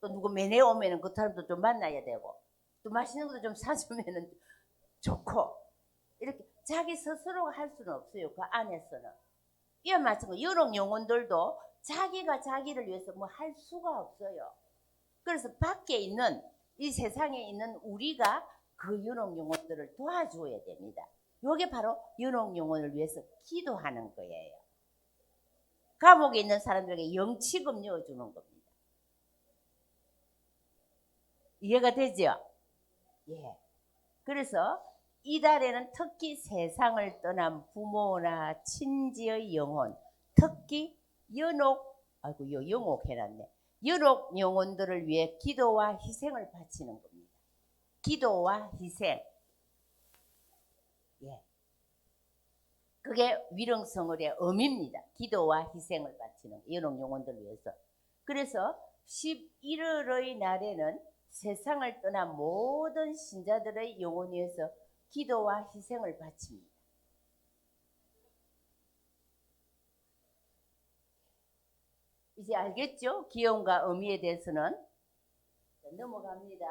또 누구 매내 오면은 그 사람도 좀 만나야 되고 또 맛있는 것도 좀 사주면은 좋고 이렇게 자기 스스로가 할 수는 없어요. 그 안에서는. 이와 마찬가지로 여러 영혼들도 자기가 자기를 위해서 뭐 할 수가 없어요. 그래서 밖에 있는 이 세상에 있는 우리가 그 연옥 영혼들을 도와줘야 됩니다. 이게 바로 연옥 영혼을 위해서 기도하는 거예요. 감옥에 있는 사람들에게 영치금 넣어주는 겁니다. 이해가 되죠? 예. 그래서 이달에는 특히 세상을 떠난 부모나 친지의 영혼, 특히 영옥 해놨네. 연옥 영혼들을 위해 기도와 희생을 바치는 겁니다. 기도와 희생. 예. 그게 위령성을의 의미입니다. 기도와 희생을 바치는 연옥 영혼들을 위해서. 그래서 11월의 날에는 세상을 떠난 모든 신자들의 영혼 위해서 기도와 희생을 바칩니다. 이제 알겠죠? 기원과 의미에 대해서는. 넘어갑니다.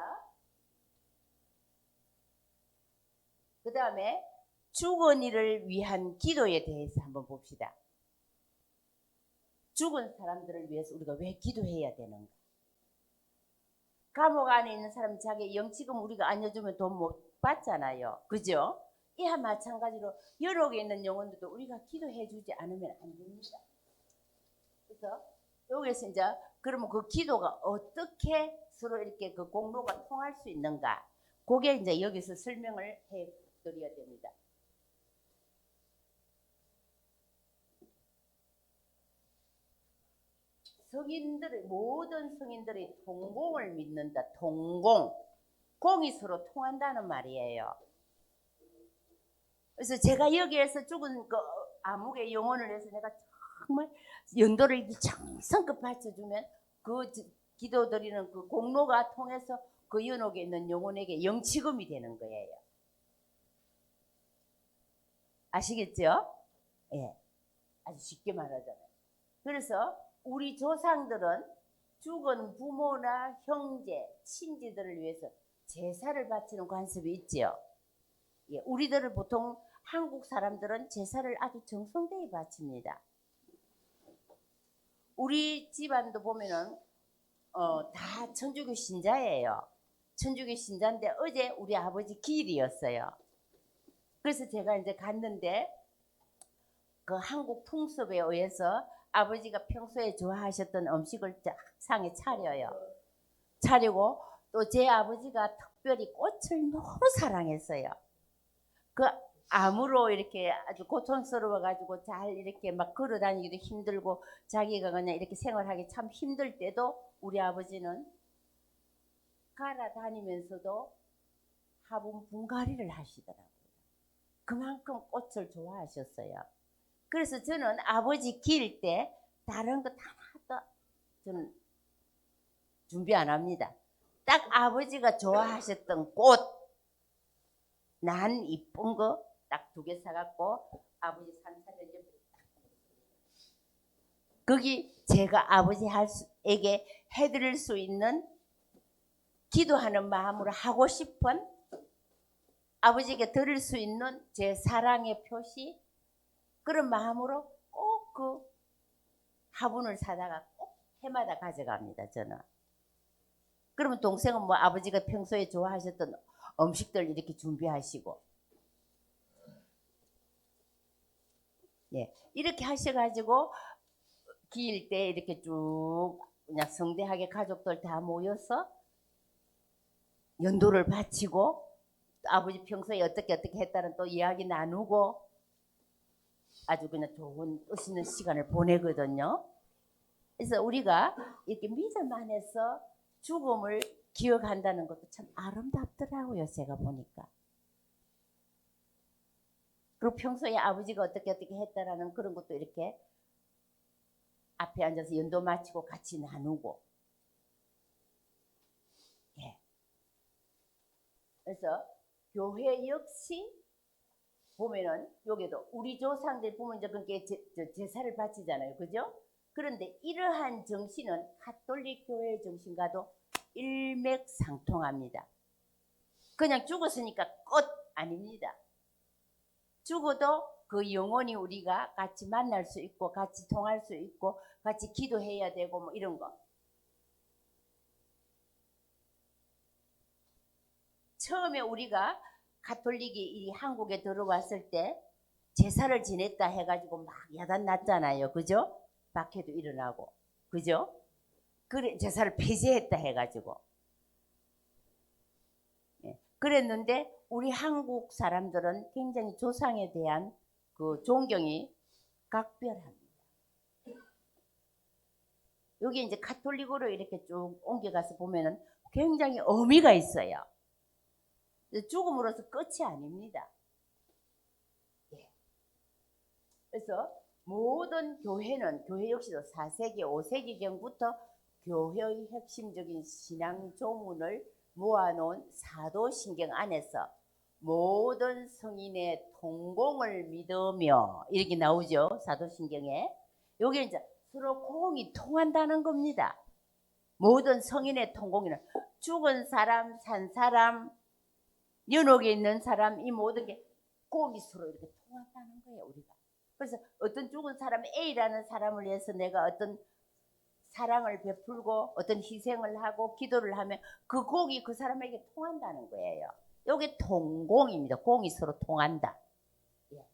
그 다음에 죽은 이를 위한 기도에 대해서 한번 봅시다. 죽은 사람들을 위해서 우리가 왜 기도해야 되는가? 감옥 안에 있는 사람 자기 영치금 우리가 안 내주면 돈 못 받잖아요. 그죠? 이와 마찬가지로 여록에 있는 영혼들도 우리가 기도해 주지 않으면 안 됩니다. 그래서 여기서 이제 그러면 그 기도가 어떻게 서로 이렇게 그 공로가 통할 수 있는가? 그게 이제 여기서 설명을 해 드려야 됩니다. 성인들의 모든 성인들이 동공을 믿는다. 동공. 공이 서로 통한다는 말이에요. 그래서 제가 여기에서 죽은 그 암흑의 영혼을 위해서 내가 정말 연도를 정성껏 바쳐주면 그 기도드리는 그 공로가 통해서 그 연옥에 있는 영혼에게 영치금이 되는 거예요. 아시겠죠? 예. 아주 쉽게 말하잖아요. 그래서 우리 조상들은 죽은 부모나 형제, 친지들을 위해서 제사를 바치는 관습이 있지요. 예, 우리들은 보통 한국 사람들은 제사를 아주 정성되이 바칩니다. 우리 집안도 보면은 다 천주교 신자예요. 천주교 신자인데 어제 우리 아버지 기일이었어요. 그래서 제가 이제 갔는데 그 한국 풍습에 의해서 아버지가 평소에 좋아하셨던 음식을 상에 차려요. 차리고 또 제 아버지가 특별히 꽃을 너무 사랑했어요. 그 암으로 이렇게 아주 고통스러워가지고 잘 이렇게 막 걸어다니기도 힘들고 자기가 그냥 이렇게 생활하기 참 힘들 때도 우리 아버지는 갈아다니면서도 화분 분갈이를 하시더라고요. 그만큼 꽃을 좋아하셨어요. 그래서 저는 아버지 기일 때 다른 것 하나도 저는 준비 안 합니다. 딱 아버지가 좋아하셨던 꽃, 난 이쁜 거 딱 2개 사갖고 아버지 산차례 거기 제가 아버지에게 해드릴 수 있는 기도하는 마음으로 하고 싶은 아버지에게 드릴 수 있는 제 사랑의 표시 그런 마음으로 꼭 그 화분을 사다가 꼭 해마다 가져갑니다. 저는. 그러면 동생은 뭐 아버지가 평소에 좋아하셨던 음식들 이렇게 준비하시고 예, 이렇게 하셔가지고 기일 때 이렇게 쭉 그냥 성대하게 가족들 다 모여서 연도를 바치고 아버지 평소에 어떻게 했다는 또 이야기 나누고 아주 그냥 좋은 뜻 있는 시간을 보내거든요. 그래서 우리가 이렇게 믿음 안에서 죽음을 기억한다는 것도 참 아름답더라고요. 제가 보니까. 그리고 평소에 아버지가 어떻게 했다라는 그런 것도 이렇게 앞에 앉아서 연도 마치고 같이 나누고. 예. 그래서 교회 역시 보면은 여기도 우리 조상들 보면 이제 그게 제사를 바치잖아요. 그죠? 그런데 이러한 정신은 가톨릭 교회의 정신과도 일맥상통합니다. 그냥 죽었으니까 끝 아닙니다. 죽어도 그 영혼이 우리가 같이 만날 수 있고 같이 통할 수 있고 같이 기도해야 되고 뭐 이런 거. 처음에 우리가 가톨릭이 이 한국에 들어왔을 때 제사를 지냈다 해가지고 막 야단 났잖아요. 그죠? 박해도 일어나고. 그죠? 그래, 제사를 폐지했다 해가지고. 예. 그랬는데 우리 한국 사람들은 굉장히 조상에 대한 그 존경이 각별합니다. 여기 이제 가톨릭으로 이렇게 쭉 옮겨가서 보면은 굉장히 의미가 있어요. 죽음으로서 끝이 아닙니다. 예. 그래서 모든 교회는 교회 역시도 4세기, 5세기경부터 교회의 핵심적인 신앙 조문을 모아놓은 사도신경 안에서 모든 성인의 통공을 믿으며 이렇게 나오죠. 사도신경에. 여기 이제 서로 공이 통한다는 겁니다. 모든 성인의 통공이는 죽은 사람, 산 사람, 연옥에 있는 사람, 이 모든 게 공이 서로 이렇게 통한다는 거예요, 우리가. 그래서 어떤 죽은 사람 A라는 사람을 위해서 내가 어떤 사랑을 베풀고 어떤 희생을 하고 기도를 하면 그 공이 그 사람에게 통한다는 거예요. 이게 통공입니다. 공이 서로 통한다. 예.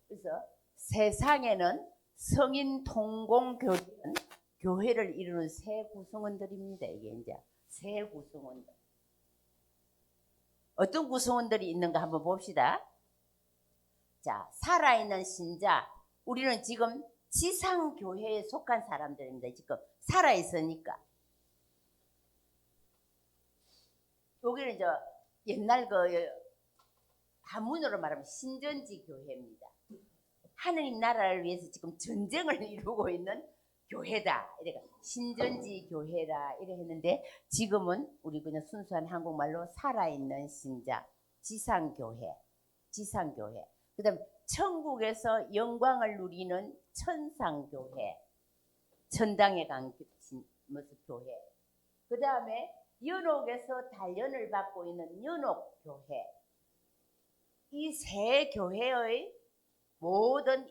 그래서 세상에는 성인 통공 교회는 교회를 이루는 세 구성원들입니다. 이게 이제 세 구성원들. 어떤 구성원들이 있는가 한번 봅시다. 자, 살아있는 신자. 우리는 지금 지상교회에 속한 사람들입니다. 지금 살아있으니까. 여기는 저 옛날 그 한문으로 말하면 신전지 교회입니다. 하느님 나라를 위해서 지금 전쟁을 이루고 있는 교회다. 이래 신전지 교회라 이래 했는데 지금은 우리 그냥 순수한 한국말로 살아있는 신자, 지상교회, 지상교회. 그다음 천국에서 영광을 누리는 천상교회, 천당에 간 모습 교회. 그 다음에 연옥에서 단련을 받고 있는 연옥교회. 이 세 교회의 모든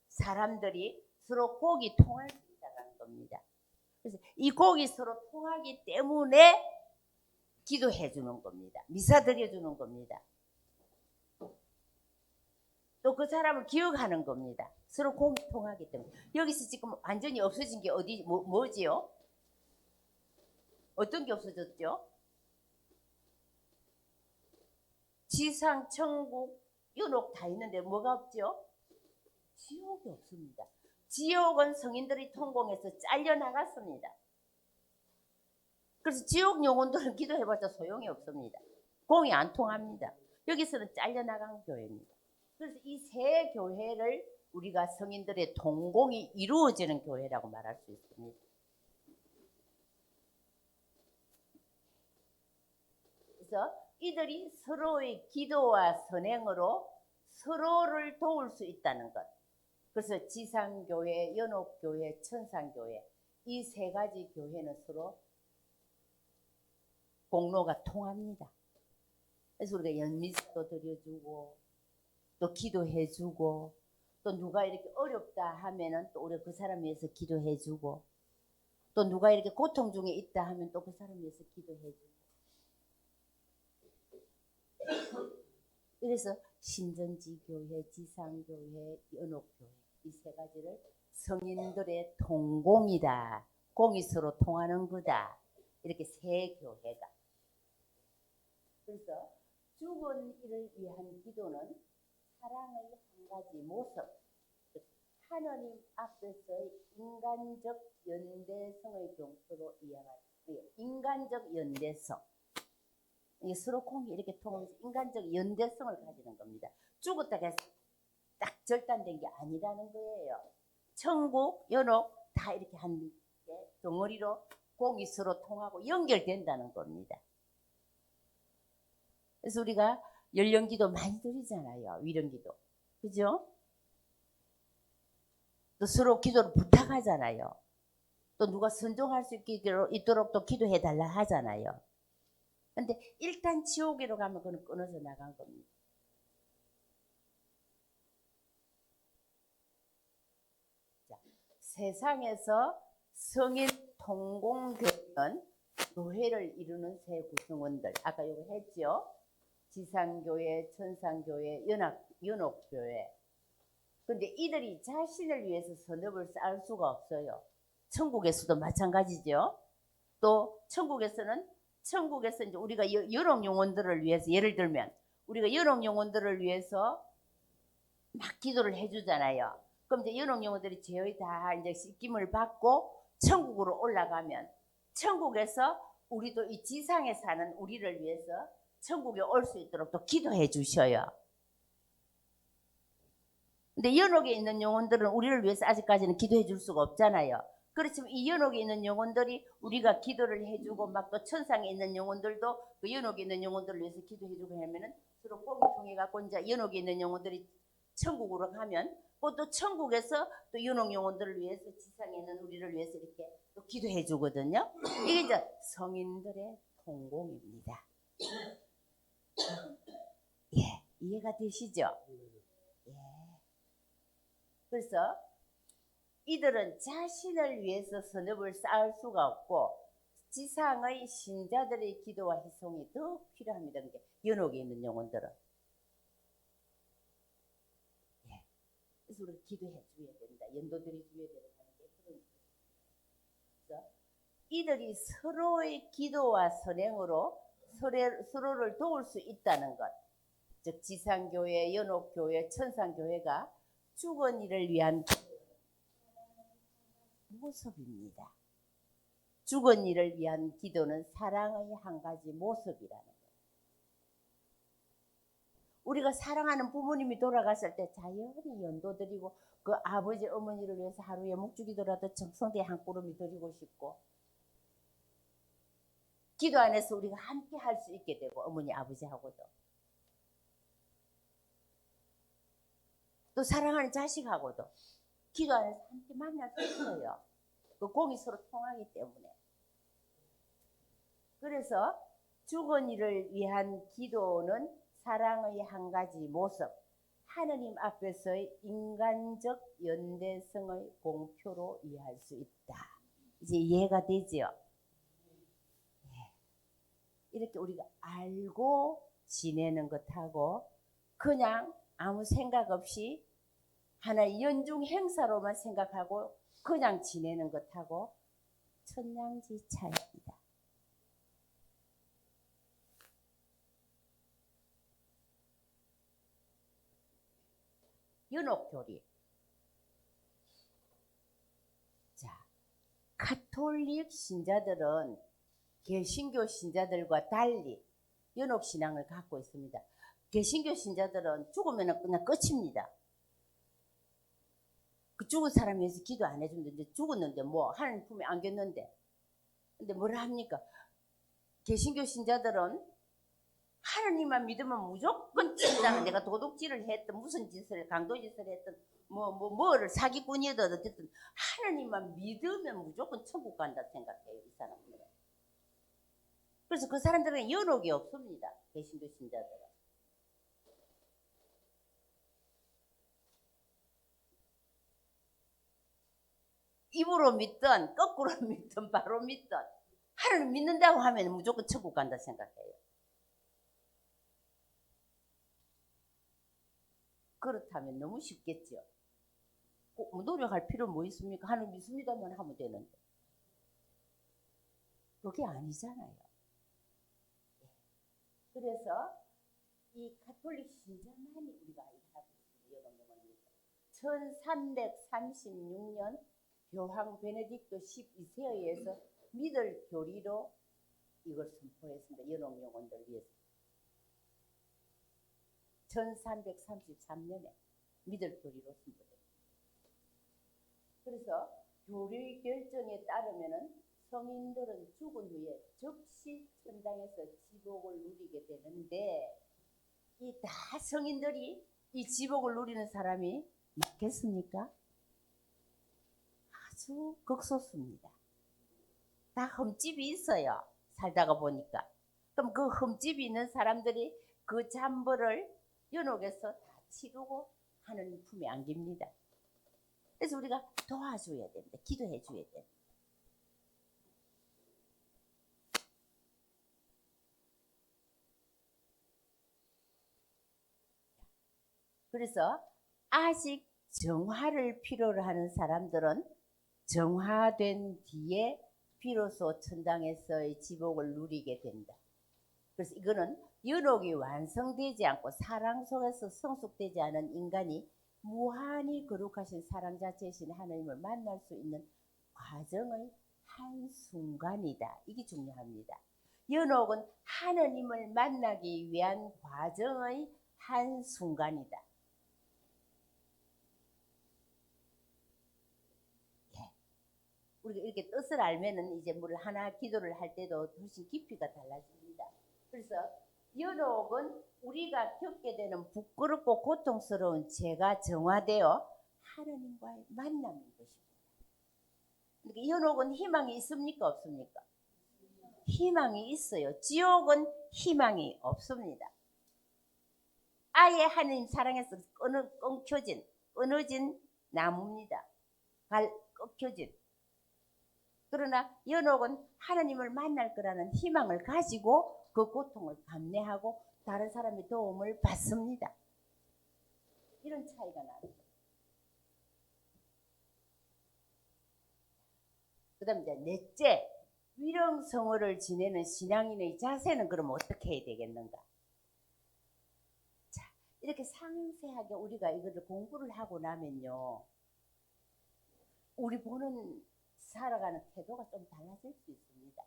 사람들이 서로 곡이 통할 수 있다는 겁니다. 그래서 이 곡이 서로 통하기 때문에 기도해 주는 겁니다. 미사 드려 주는 겁니다. 또 그 사람을 기억하는 겁니다. 서로 곡이 통하기 때문에. 여기서 지금 완전히 없어진 게 어디 뭐지요? 어떤 게 없어졌죠? 지상, 천국, 연옥 다 있는데 뭐가 없죠? 지옥이 없습니다. 지옥은 성인들이 통공해서 잘려나갔습니다. 그래서 지옥 영혼들은 기도해봤자 소용이 없습니다. 공이 안 통합니다. 여기서는 잘려나간 교회입니다. 그래서 이 세 교회를 우리가 성인들의 통공이 이루어지는 교회라고 말할 수 있습니다. 그래서 이들이 서로의 기도와 선행으로 서로를 도울 수 있다는 것. 그래서 지상교회, 연옥교회, 천상교회 이 세 가지 교회는 서로 공로가 통합니다. 그래서 우리가 연미사도 드려주고 또 기도해주고 또 누가 이렇게 어렵다 하면은 또 우리가 그 사람 위해서 기도해주고 또 누가 이렇게 고통 중에 있다 하면 또 그 사람 위해서 기도해주고 그래서 신전지교회, 지상교회, 연옥교회 이 세 가지를 성인들의 통공이다. 공이 서로 통하는 거다. 이렇게 세 교회가. 그래서 죽은 이를 위한 기도는 사랑의 한 가지 모습, 하나님 앞에서의 인간적 연대성의 경초로 이해할 수 있어요. 인간적 연대성. 서로 공이 이렇게 통하면서 인간적 연대성을 가지는 겁니다. 죽었다고 해서 딱 절단된 게 아니라는 거예요. 천국, 연옥 다 이렇게 한 덩어리로 공이 서로 통하고 연결된다는 겁니다. 그래서 우리가 연령기도 많이 드리잖아요. 위령기도. 그죠? 또 서로 기도를 부탁하잖아요. 또 누가 선종할 수 있도록 또 기도해 달라 하잖아요. 근데 일단 지옥으로 가면 그건 끊어져 나간 겁니다. 자, 세상에서 성인 통공되는 교회를 이루는 세 구성원들, 아까 이거 했죠. 지상교회, 천상교회, 연옥교회. 근데 이들이 자신을 위해서 선업을 쌓을 수가 없어요. 천국에서도 마찬가지죠. 또 천국에서 이제 우리가 연옥 영혼들을 위해서, 예를 들면 우리가 연옥 영혼들을 위해서 막 기도를 해주잖아요. 그럼 이제 연옥 영혼들이 죄의 다 이제 씻김을 받고 천국으로 올라가면, 천국에서 우리도 이 지상에 사는 우리를 위해서 천국에 올 수 있도록 또 기도해 주셔요. 근데 연옥에 있는 영혼들은 우리를 위해서 아직까지는 기도해 줄 수가 없잖아요. 그렇지만 이 연옥에 있는 영혼들이 우리가 기도를 해주고, 막 또 천상에 있는 영혼들도 그 연옥에 있는 영혼들을 위해서 기도해주고 하면은 서로 꽁이 통해 갖고 이제 연옥에 있는 영혼들이 천국으로 가면, 또 천국에서 또 연옥 영혼들을 위해서 지상에 있는 우리를 위해서 이렇게 또 기도해 주거든요. 이게 이제 성인들의 통공입니다. 예, 이해가 되시죠? 예. 그래서 이들은 자신을 위해서 선업을 쌓을 수가 없고 지상의 신자들의 기도와 희송이 더 필요합니다. 그러니까 연옥에 있는 영혼들은. 예. 그래서 우리가 기도해 줘야 된다. 연도들이 줘야 된다는 게 그런. 그래서 이들이 서로의 기도와 선행으로 서로를 도울 수 있다는 것. 즉 지상교회, 연옥교회, 천상교회가 죽은 이를 위한 모습입니다. 죽은 이를 위한 기도는 사랑의 한 가지 모습이라는 거예요. 우리가 사랑하는 부모님이 돌아갔을 때 자연히 연도드리고, 그 아버지 어머니를 위해서 하루에 묵주기도라도 정성대 한 꾸러미 드리고 싶고, 기도 안에서 우리가 함께 할 수 있게 되고, 어머니 아버지하고도 또 사랑하는 자식하고도 기도 안에서 함께 만날 수 있어요. 그 공이 서로 통하기 때문에. 그래서 죽은 이를 위한 기도는 사랑의 한 가지 모습, 하느님 앞에서의 인간적 연대성의 공표로 이해할 수 있다. 이제 이해가 되죠? 이렇게 우리가 알고 지내는 것하고 그냥 아무 생각 없이 하나의 연중 행사로만 생각하고 그냥 지내는 것하고 천냥지 차이입니다. 연옥교리. 자, 가톨릭 신자들은 개신교 신자들과 달리 연옥신앙을 갖고 있습니다. 개신교 신자들은 죽으면 그냥 끝입니다. 그 죽은 사람에 대해서 기도 안 해주는데, 이제 죽었는데 뭐 하나님 품에 안겼는데, 근데 뭐라 합니까? 개신교 신자들은 하나님만 믿으면 무조건 천당, 내가 도둑질을 했든 무슨 짓을 강도짓을 했든 뭐를 사기꾼이든 어쨌든 하나님만 믿으면 무조건 천국 간다 생각해요, 이 사람들은. 그래서 그 사람들은 연옥이 없습니다. 개신교 신자들은. 입으로 믿든 거꾸로 믿든 바로 믿든 하나님 믿는다고 하면 무조건 천국 간다 생각해요. 그렇다면 너무 쉽겠죠. 꼭 노력할 필요 뭐 있습니까? 하나님 믿습니다만 하면 되는데. 그게 아니잖아요. 그래서 이 가톨릭 신자만이 우리가 알고 있습니다. 1336년 교황 베네딕토 12세에 의해서 믿을 교리로 이걸 선포했습니다. 연옥 영혼들 위해서. 1333년에 믿을 교리로 선포됐습니다. 그래서 교리 결정에 따르면은 성인들은 죽은 후에 즉시 천당에서 지복을 누리게 되는데, 이 다 성인들이 이 지복을 누리는 사람이 맞겠습니까? 아주 극소수입니다. 다 흠집이 있어요. 살다가 보니까. 그럼 그 흠집이 있는 사람들이 그 잠벌을 연옥에서 다 치르고 하나님 품에 안깁니다. 그래서 우리가 도와줘야 됩니다. 기도해 줘야 됩니다. 그래서 아직 정화를 필요로 하는 사람들은 정화된 뒤에 비로소 천당에서의 지복을 누리게 된다. 그래서 이거는 연옥이 완성되지 않고 사랑 속에서 성숙되지 않은 인간이 무한히 거룩하신 사랑 자체이신 하나님을 만날 수 있는 과정의 한순간이다. 이게 중요합니다. 연옥은 하나님을 만나기 위한 과정의 한순간이다. 우리가 이렇게 뜻을 알면은 이제 뭘 하나 기도를 할 때도 훨씬 깊이가 달라집니다. 그래서 연옥은 우리가 겪게 되는 부끄럽고 고통스러운 죄가 정화되어 하나님과의 만남인 것입니다. 그러니까 연옥은 희망이 있습니까? 없습니까? 희망이 있어요. 지옥은 희망이 없습니다. 아예 하나님 사랑에서 끊어진 나무입니다. 끊겨진. 그러나 연옥은 하나님을 만날 거라는 희망을 가지고 그 고통을 감내하고 다른 사람의 도움을 받습니다. 이런 차이가 나죠. 그 다음 이제 넷째, 위령성어를 지내는 신앙인의 자세는 그럼 어떻게 해야 되겠는가? 자, 이렇게 상세하게 우리가 이거를 공부를 하고 나면요, 우리 보는 살아가는 태도가 좀 달라질 수 있습니다.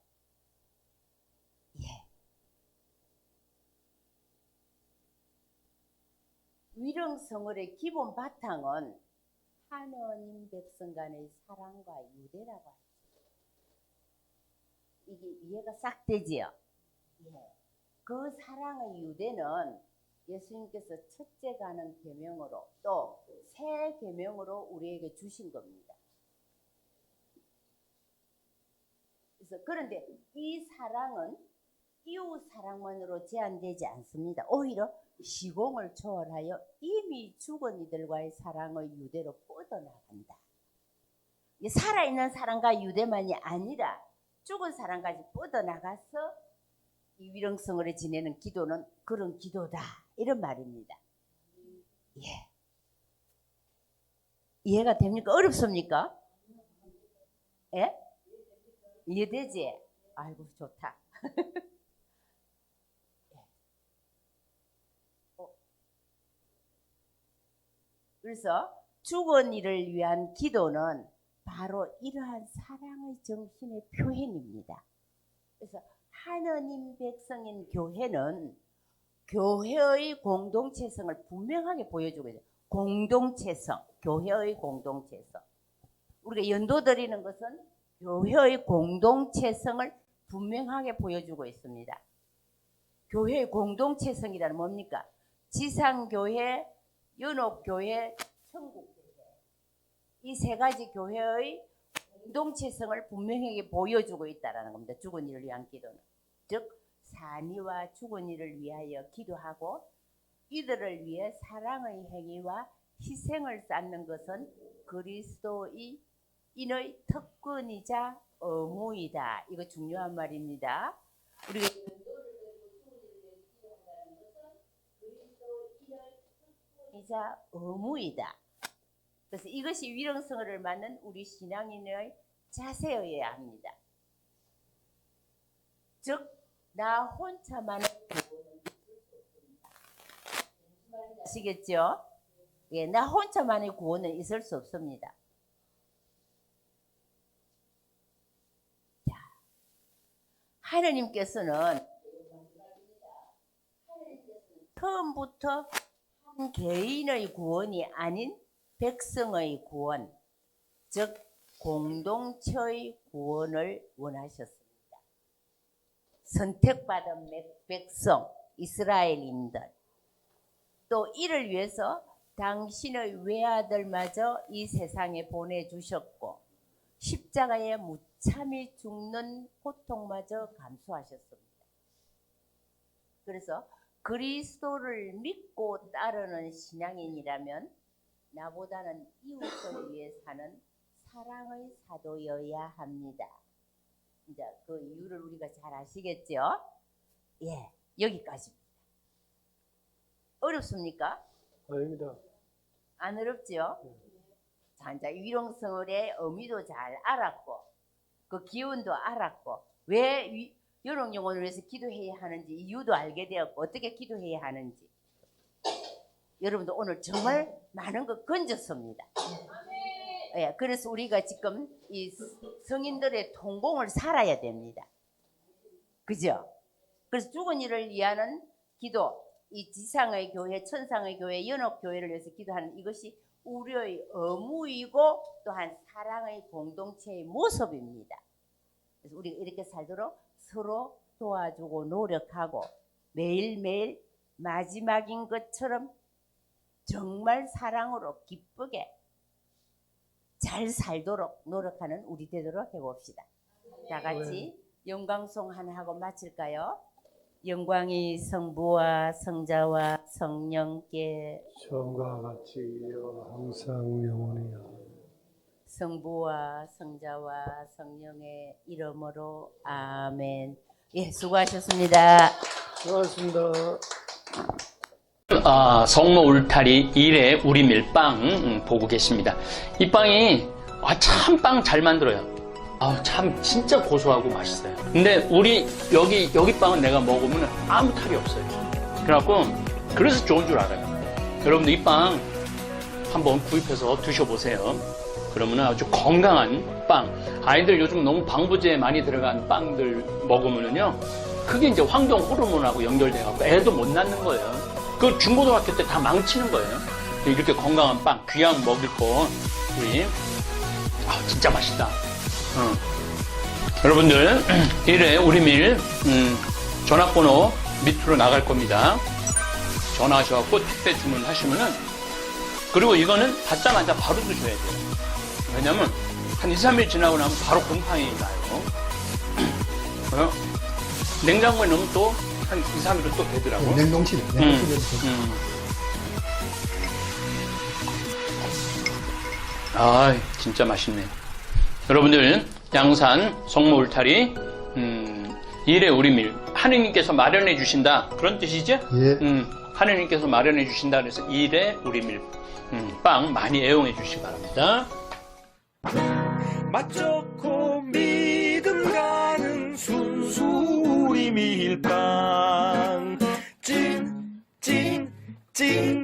예. 위령성어의 기본 바탕은 하나님 백성 간의 사랑과 유대라고 하죠. 이게 이해가 싹 되지요? 예. 그 사랑의 유대는 예수님께서 첫째 가는 계명으로 또 새 계명으로 우리에게 주신 겁니다. 그래서 그런데 이 사랑은 이웃 사랑만으로 제한되지 않습니다. 오히려 시공을 초월하여 이미 죽은 이들과의 사랑의 유대로 뻗어나간다. 살아있는 사랑과 유대만이 아니라 죽은 사랑까지 뻗어나가서 이 위령성을 지내는 기도는 그런 기도다. 이런 말입니다. 예. 이해가 됩니까? 어렵습니까? 예? 이해되지? 아이고 좋다. 그래서 죽은 이를 위한 기도는 바로 이러한 사랑의 정신의 표현입니다. 그래서 하느님 백성인 교회는 교회의 공동체성을 분명하게 보여주고 있어요. 공동체성, 교회의 공동체성. 우리가 연도드리는 것은 교회의 공동체성을 분명하게 보여주고 있습니다. 교회의 공동체성이란 뭡니까? 지상교회, 연옥교회, 천국교회. 이 세 가지 교회의 공동체성을 분명하게 보여주고 있다는 겁니다. 죽은 이를 위한 기도는. 즉 산이와 죽은 이를 위하여 기도하고 이들을 위해 사랑의 행위와 희생을 쌓는 것은 그리스도인의 특권이자 의무이다. 이거 중요한 말입니다. 우리가 이자 의무이다. 그래서 이것이 위령성어를 맞는 우리 신앙인의 자세여야 합니다. 즉, 나 혼자만의 구원은 있을 수 없습니다. 아시겠죠? 예, 나 혼자만의 구원은 있을 수 없습니다. 자, 하느님께서는 처음부터 한 개인의 구원이 아닌 백성의 구원, 즉 공동체의 구원을 원하셨습니다. 선택받은 백성, 이스라엘인들, 또 이를 위해서 당신의 외아들마저 이 세상에 보내주셨고 십자가에 무참히 죽는 고통마저 감수하셨습니다. 그래서 그리스도를 믿고 따르는 신앙인이라면 나보다는 이웃을 위해 사는 사랑의 사도여야 합니다. 이제 그 이유를 우리가 잘 아시겠죠? 예, 여기까지입니다. 어렵습니까? 아닙니다. 안 어렵죠? 자, 이제 위롱성을의 의미도 잘 알았고, 그 기운도 알았고, 왜 요런 영혼을 위해서 기도해야 하는지 이유도 알게 되었고, 어떻게 기도해야 하는지. 여러분도 오늘 정말 많은 거 건졌습니다. 예, 그래서 우리가 지금 이 성인들의 통공을 살아야 됩니다. 그죠? 그래서 죽은 이를 위하는 기도, 이 지상의 교회, 천상의 교회, 연옥교회를 위해서 기도하는 이것이 우리의 의무이고 또한 사랑의 공동체의 모습입니다. 그래서 우리가 이렇게 살도록 서로 도와주고 노력하고 매일매일 마지막인 것처럼 정말 사랑으로 기쁘게 잘 살도록 노력하는 우리 되도록 해봅시다. 다 같이 영광송 하나 하고 마칠까요? 영광이 성부와 성자와 성령께 처음과 같이요 항상 영원히요. 성부와 성자와 성령의 이름으로 아멘. 예, 수고하셨습니다. 수고하셨습니다. 성모 울타리 1회 우리 밀빵 보고 계십니다. 이 빵이 참 빵 잘 만들어요. 참 진짜 고소하고 맛있어요. 근데 우리 여기 빵은 내가 먹으면 아무 탈이 없어요. 그래갖고 그래서 좋은 줄 알아요. 여러분들 이 빵 한번 구입해서 드셔보세요. 그러면 아주 건강한 빵. 아이들 요즘 너무 방부제 많이 들어간 빵들 먹으면요, 그게 이제 환경 호르몬하고 연결돼갖고 애도 못 낳는 거예요. 그 중고등학교 때 다 망치는 거예요. 이렇게 건강한 빵, 귀양 먹일 거 우리 진짜 맛있다. 여러분들 1회 우리밀 전화번호 밑으로 나갈 겁니다. 전화하셔서 택배 주문하시면은, 그리고 이거는 받자마자 바로 드셔야 돼요. 왜냐면 한 2, 3일 지나고 나면 바로 곰팡이 나요. 냉장고에 넣으면 또 한 2, 3일은 또 되더라고. 냉동실에. 진짜 맛있네. 여러분들 양산 성모 울타리 1회 우리밀 하느님께서 마련해 주신다, 그런 뜻이죠? 예. 하느님께서 마련해 주신다 그래서 1회 우리밀 빵 많이 애용해 주시기 바랍니다. 맛 좋고 믿음 가는 순수 우리 밀빵 찐